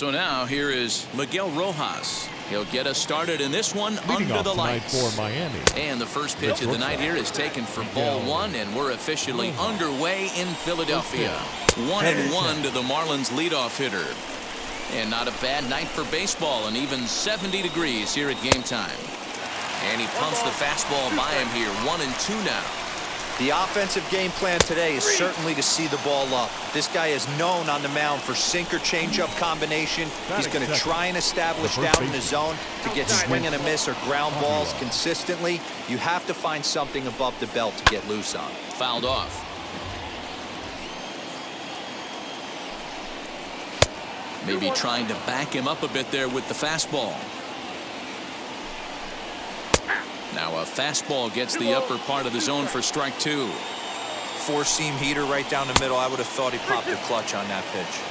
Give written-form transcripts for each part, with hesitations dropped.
So now here is Miguel Rojas. He'll get us started in this one under the lights. For Miami. And the first pitch of the night here is taken for ball one, and we're officially underway in Philadelphia. 1-1 to the Marlins leadoff hitter. And not a bad night for baseball, and even 70 degrees here at game time. And he pumps the fastball by him here. 1-2 now. The offensive game plan today is certainly to see the ball up. This guy is known on the mound for sinker changeup combination. He's going to try and establish down in the zone to get swing and a miss or ground balls consistently. You have to find something above the belt to get loose on. Fouled off. Maybe trying to back him up a bit there with the fastball. Now a fastball gets the upper part of the zone for strike two. Four-seam heater right down the middle. I would have thought he popped the clutch on that pitch.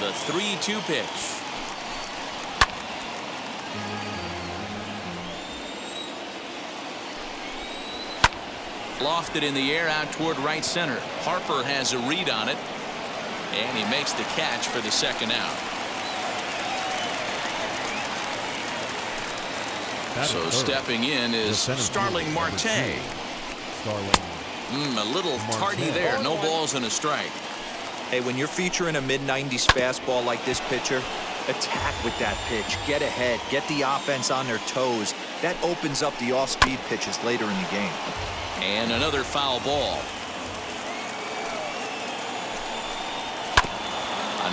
The 3-2 pitch. Lofted in the air out toward right center. Harper has a read on it. And he makes the catch for the second out. So stepping in is Starling Marte. A little tardy there. No balls and a strike. Hey, when you're featuring a mid-90s fastball like this pitcher, attack with that pitch. Get ahead. Get the offense on their toes. That opens up the off-speed pitches later in the game. And another foul ball.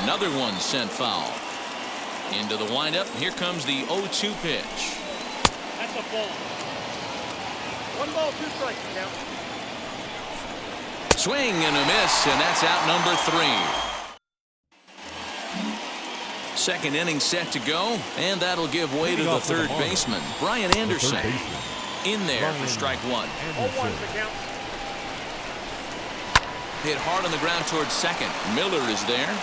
Another one sent foul. Into the windup. Here comes the 0-2 pitch. That's a ball. 1 ball, 2 strikes now. Swing and a miss, and that's out number 3. Second inning set to go, and that'll give way to the third baseman, Brian Anderson. In there for strike one. 0-1 the count. Hit hard on the ground towards second. Miller is there.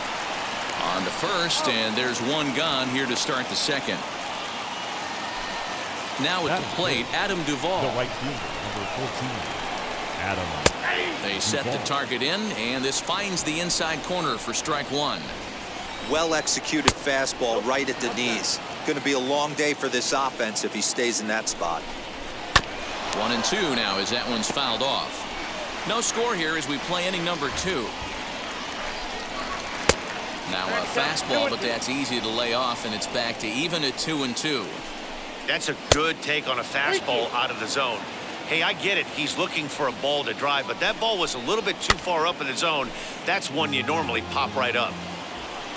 On to first, and there's one gone here to start the second. Now at the plate, Adam Duvall. The right fielder, number 14, Adam. They set the target in, and this finds the inside corner for strike one. Well-executed fastball right at the knees. Going to be a long day for this offense if he stays in that spot. 1-2 now as that one's fouled off. No score here as we play inning number 2. Now a fastball, but that's easy to lay off, and it's back to even at 2-2. That's a good take on a fastball out of the zone. Hey, I get it. He's looking for a ball to drive, but that ball was a little bit too far up in the zone. That's one you normally pop right up.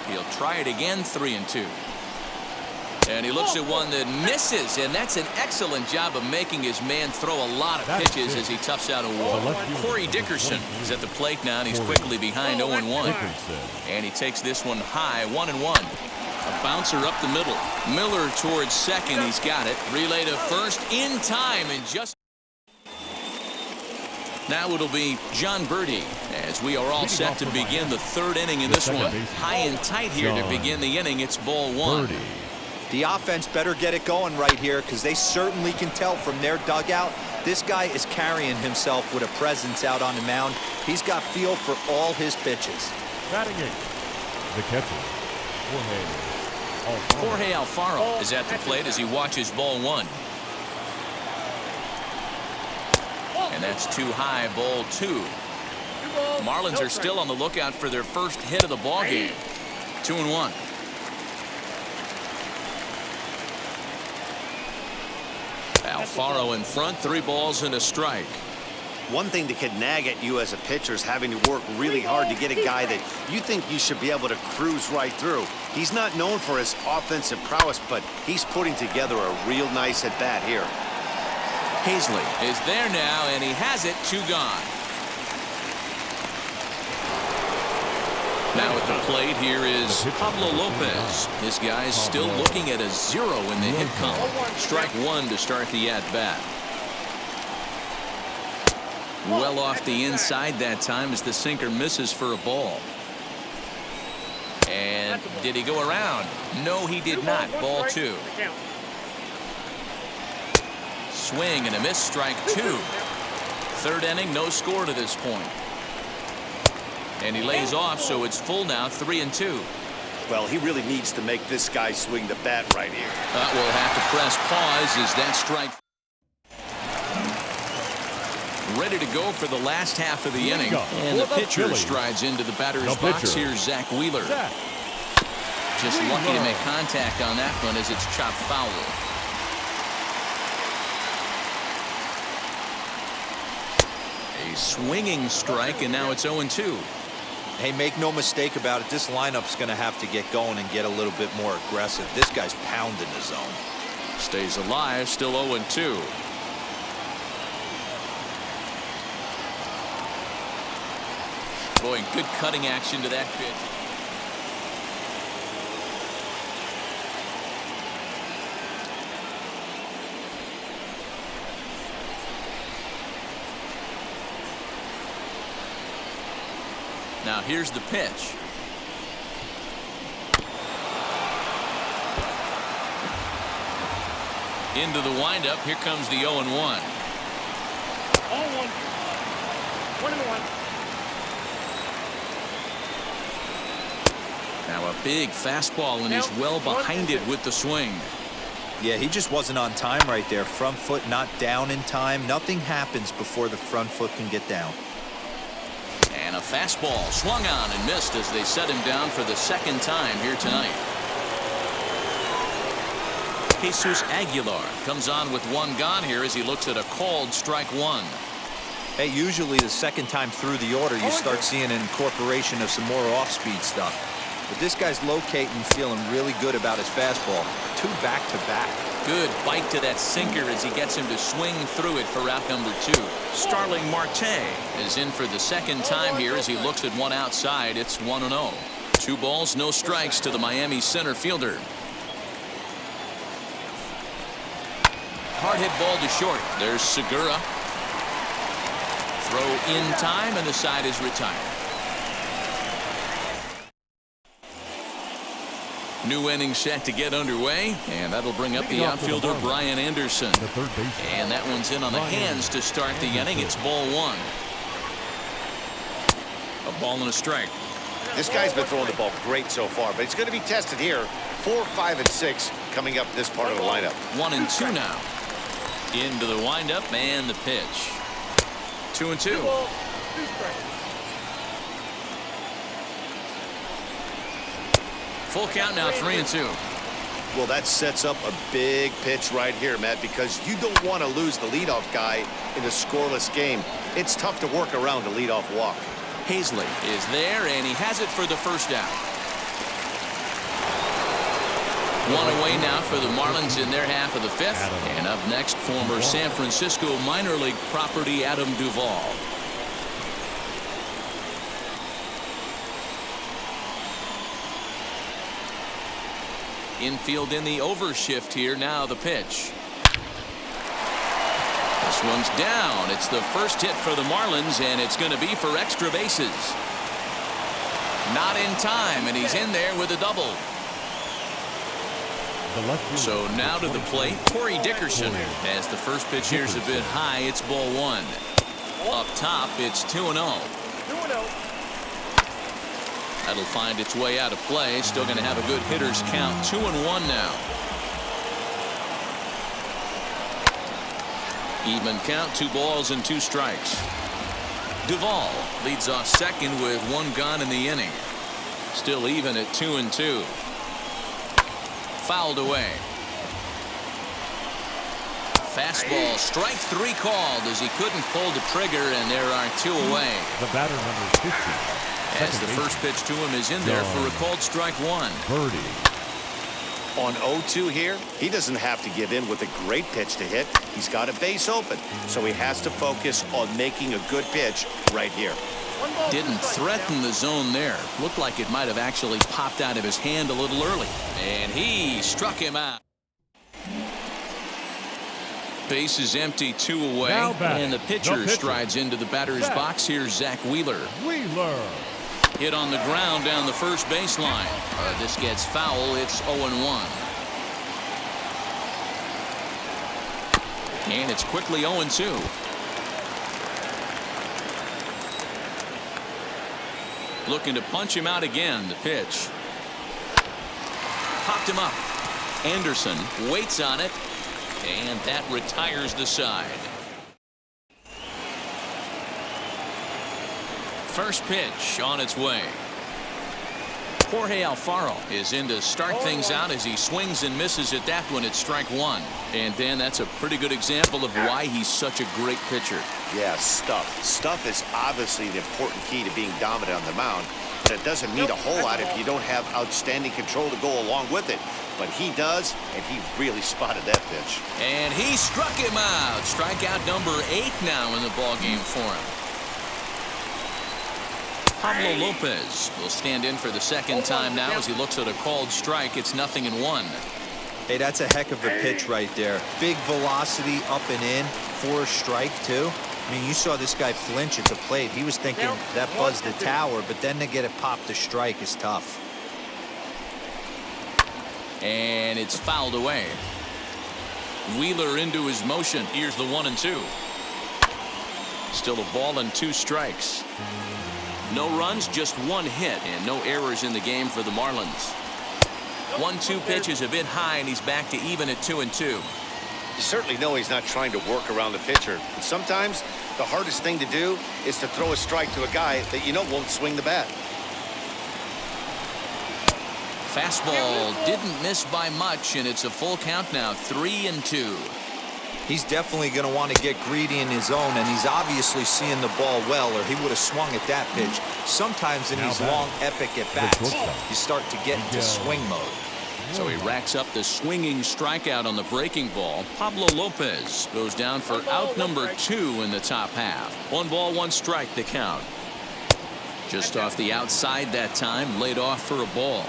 He'll try it again, 3-2. And he looks at one that misses, and that's an excellent job of making his man throw a lot of pitches as he toughs out a wall. Corey Dickerson is at the plate now, and he's quickly behind 0-1. And he takes this one high, 1-1. A bouncer up the middle. Miller towards second. He's got it. Relay to first in time, and just now it'll be John Birdie as we are all set to begin the third inning in this one. High and tight here to begin the inning. It's ball one. The offense better get it going right here because they certainly can tell from their dugout this guy is carrying himself with a presence out on the mound. He's got feel for all his pitches. Batting eighth, the catcher, Jorge Alfaro is at the plate as he watches ball one. And that's too high, ball two. Marlins are still on the lookout for their first hit of the ball game. 2-1. Alfaro in front, 3 balls and a strike. One thing that can nag at you as a pitcher is having to work really hard to get a guy that you think you should be able to cruise right through. He's not known for his offensive prowess, but he's putting together a real nice at-bat here. Hazley is there now, and he has it, 2 gone. Now at the plate, here is Pablo Lopez. This guy's still looking at a 0 in the hit column. Strike one to start the at-bat. Well off the inside that time as the sinker misses for a ball. And did he go around? No, he did not. Ball 2. Swing and a miss, strike 2. Third inning, no score to this point. And he lays off, so it's full now, 3-2. Well, he really needs to make this guy swing the bat right here. We'll have to press pause as that strike. Ready to go for the last half of the inning. And the pitcher strides into the batter's box. Here's Zack Wheeler. Just lucky to make contact on that one as it's chopped foul. A swinging strike, and now it's 0-2. Hey, make no mistake about it. This lineup's going to have to get going and get a little bit more aggressive. This guy's pounding the zone. Stays alive, still 0-2. Boy, good cutting action to that pitch. Now here's the pitch. Into the windup. Here comes the 0-1. 0-1. 1-1. Now a big fastball, and he's well behind it with the swing. Yeah, he just wasn't on time right there. Front foot not down in time. Nothing happens before the front foot can get down. And a fastball swung on and missed as they set him down for the second time here tonight. Jesus Aguilar comes on with one gone here as he looks at a called strike one. Hey, usually the second time through the order, you start seeing an incorporation of some more off-speed stuff. But this guy's locating, feeling really good about his fastball. 2 back-to-back. Good bite to that sinker as he gets him to swing through it for out number 2. Starling Marte is in for the second time here as he looks at one outside. It's 1-0. 2 balls, no strikes to the Miami center fielder. Hard hit ball to short. There's Segura. Throw in time, and the side is retired. New inning set to get underway, and that'll bring up the outfielder Brian Anderson. And that one's in on the hands to start the inning. It's ball 1. A ball and a strike. This guy's been throwing the ball great so far, but he's going to be tested here. 4, 5, and 6 coming up this part of the lineup. 1-2 now. Into the windup and the pitch. 2-2. Full count now, 3-2. Well, that sets up a big pitch right here, Matt, because you don't want to lose the leadoff guy in a scoreless game. It's tough to work around a leadoff walk. Hazley is there, and he has it for the first out. One away now for the Marlins in their half of the 5th. And up next, former San Francisco minor league property Adam Duvall. Infield in the overshift here. Now the pitch. This one's down. It's the first hit for the Marlins, and it's going to be for extra bases. Not in time, and he's in there with a double. So now to the plate, Corey Dickerson. As the first pitch here's a bit high, it's ball 1. Up top, it's 2-0. 2-0. That'll find its way out of play. Still going to have a good hitter's count. 2-1 now. Even count, 2 balls and 2 strikes. Duvall leads off second with 1 gone in the inning. Still even at 2-2. Fouled away. Fastball, strike 3 called as he couldn't pull the trigger, and there are 2 away. The batter number 50. As the first pitch to him is in there for a called strike 1. Birdie. On 0-2 here, he doesn't have to give in with a great pitch to hit. He's got a base open, so he has to focus on making a good pitch right here. Didn't threaten the zone there. Looked like it might have actually popped out of his hand a little early. And he struck him out. Base is empty, 2 away. And the pitcher strides into the batter's box. Here's Zack Wheeler. Hit on the ground down the first baseline. This gets foul. It's 0-1. And it's quickly 0-2. Looking to punch him out again. The pitch. Popped him up. Anderson waits on it, and that retires the side. First pitch on its way. Jorge Alfaro is in to start things out as he swings and misses at that one at strike one. And Dan, that's a pretty good example of why he's such a great pitcher. Yeah, stuff. Stuff is obviously the important key to being dominant on the mound. But it doesn't mean a whole lot if you don't have outstanding control to go along with it. But he does, and he really spotted that pitch. And he struck him out. Strikeout number 8 now in the ballgame for him. Pablo Lopez will stand in for the second time now as he looks at a called strike. It's 0-1. Hey, that's a heck of a pitch right there. Big velocity up and in for a strike, too. I mean, you saw this guy flinch at the plate. He was thinking that buzzed the tower, but then to get it popped to strike is tough. And it's fouled away. Wheeler into his motion. Here's the 1-2. Still a ball and 2 strikes. No runs, just 1 hit, and no errors in the game for the Marlins. 1-2 pitch is a bit high, and he's back to even at 2-2. You certainly know he's not trying to work around the pitcher. But sometimes the hardest thing to do is to throw a strike to a guy that you know won't swing the bat. Fastball didn't miss by much, and it's a full count now, 3-2. He's definitely going to want to get greedy in his zone, and he's obviously seeing the ball well, or he would have swung at that pitch. Sometimes in these long, epic at-bats, you start to get into swing mode. So he racks up the swinging strikeout on the breaking ball. Pablo Lopez goes down for out number 2 in the top half. 1 ball, 1 strike to count. Just off the outside that time, laid off for a ball.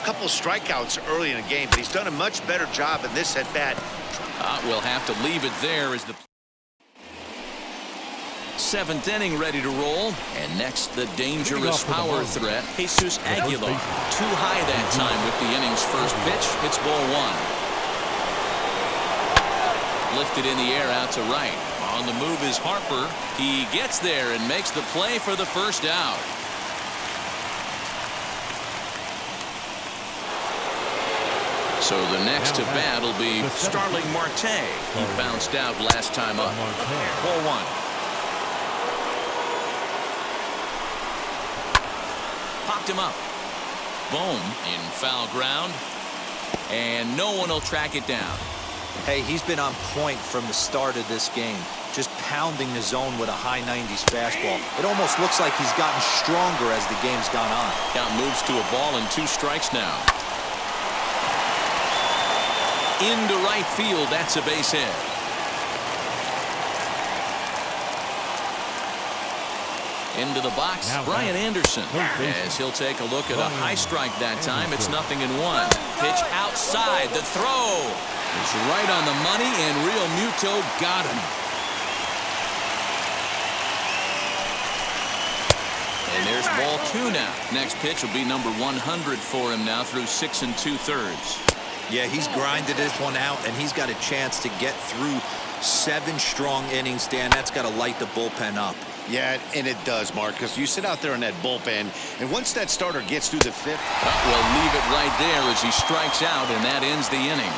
A couple strikeouts early in the game, but he's done a much better job in this at-bat. We'll have to leave it there as the 7th inning ready to roll. And next, the dangerous power threat, Jesus Aguilar. Too high that time with the inning's first pitch. It's ball 1. Lifted in the air out to right. On the move is Harper. He gets there and makes the play for the first out. So the next to bat will be Starling Marte. He bounced out last time up. Ball 1. Popped him up. Bohm in foul ground. And no one will track it down. Hey, he's been on point from the start of this game. Just pounding the zone with a high 90s fastball. It almost looks like he's gotten stronger as the game's gone on. Count moves to a ball and 2 strikes now. Into right field, that's a base hit. Into the box, Brian Anderson, as he'll take a look at a high strike that time. It's 0-1. Pitch outside, the throw is right on the money, and Real Muto got him. And there's ball 2 now. Next pitch will be number 100 for him now through 6 2/3. Yeah, he's grinded this one out, and he's got a chance to get through 7 strong innings, Dan. That's got to light the bullpen up. Yeah, and it does, Mark, because you sit out there in that bullpen, and once that starter gets through the 5th... We'll leave it right there as he strikes out, and that ends the inning.